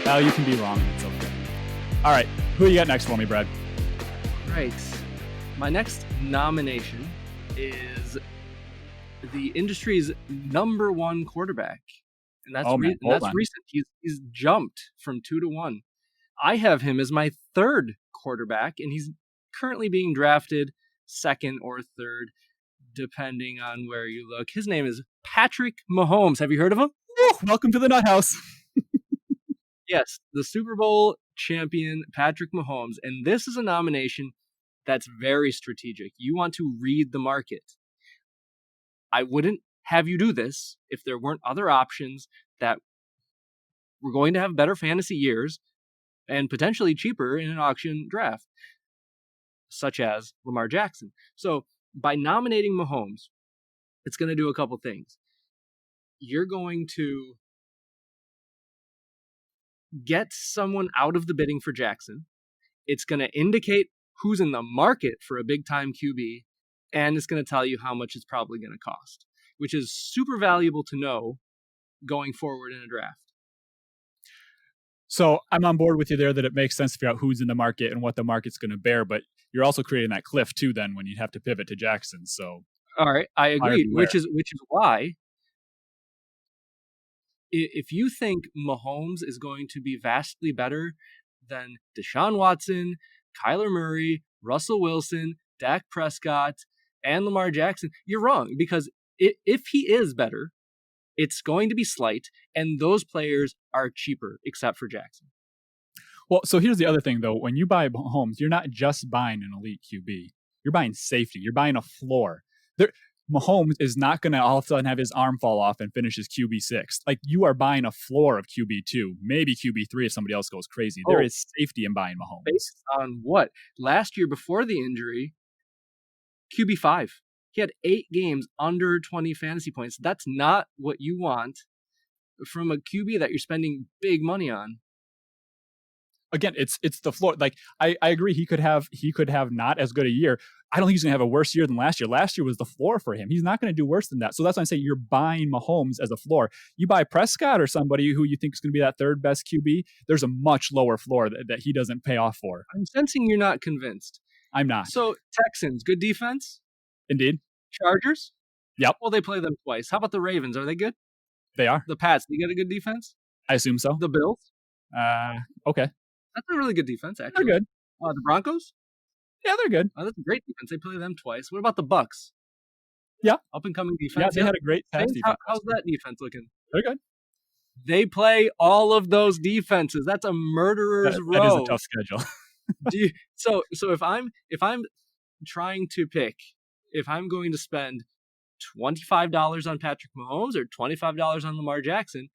Well, you can be wrong. It's okay. All right. Who you got next for me, Brad? Right. My next nomination is the industry's number one quarterback. And that's, that's recent. He's jumped from 2 to 1. I have him as my third quarterback, and he's currently being drafted second or third, depending on where you look. His name is Patrick Mahomes. Have you heard of him? Oh, welcome to the Nut House. Yes, the Super Bowl champion, Patrick Mahomes. And this is a nomination that's very strategic. You want to read the market. I wouldn't have you do this if there weren't other options that were going to have better fantasy years and potentially cheaper in an auction draft, such as Lamar Jackson. So by nominating Mahomes, it's going to do a couple things. You're going to get someone out of the bidding for Jackson. It's going to indicate who's in the market for a big-time QB, and it's going to tell you how much it's probably going to cost, which is super valuable to know going forward in a draft. So I'm on board with you there that it makes sense to figure out who's in the market and what the market's going to bear, but you're also creating that cliff too then when you have to pivot to Jackson. So all right, I agree, which is why if you think Mahomes is going to be vastly better than Deshaun Watson, Kyler Murray, Russell Wilson, Dak Prescott, and Lamar Jackson, you're wrong, because if he is better, it's going to be slight, and those players are cheaper, except for Jackson. Well, so here's the other thing, though. When you buy Mahomes, you're not just buying an elite QB. You're buying safety. You're buying a floor. Mahomes is not going to all of a sudden have his arm fall off and finish his QB6. Like, you are buying a floor of QB2, maybe QB3 if somebody else goes crazy. There is safety in buying Mahomes. Based on what? Last year, before the injury, QB5. He had 8 games under 20 fantasy points. That's not what you want from a QB that you're spending big money on. Again, it's the floor. Like, I agree, he could have not as good a year. I don't think he's going to have a worse year than last year. Last year was the floor for him. He's not going to do worse than that. So that's why I'm saying you're buying Mahomes as a floor. You buy Prescott or somebody who you think is going to be that third best QB, there's a much lower floor that he doesn't pay off for. I'm sensing you're not convinced. I'm not. So Texans, good defense? Indeed. Chargers? Yep. Well, they play them twice. How about the Ravens? Are they good? They are. The Pats, they got a good defense? I assume so. The Bills? Okay. That's a really good defense, actually. They're good. The Broncos? Yeah, they're good. Oh, that's a great defense. They play them twice. What about the Bucks? Yeah. Up-and-coming defense. Yeah, they had a great pass defense. How's that defense looking? They're good. They play all of those defenses. That's a murderer's row. That is a tough schedule. So if I'm trying to pick, if I'm going to spend $25 on Patrick Mahomes or $25 on Lamar Jackson,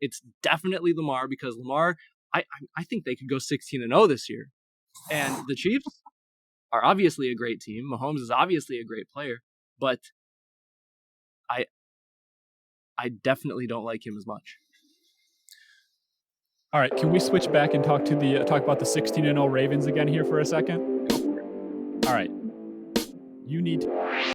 it's definitely Lamar, because Lamar, I think they could go 16-0 this year. And the Chiefs are obviously a great team. Mahomes is obviously a great player, but I definitely don't like him as much. All right, can we switch back and talk about the 16-0 Ravens again here for a second? All right. You need to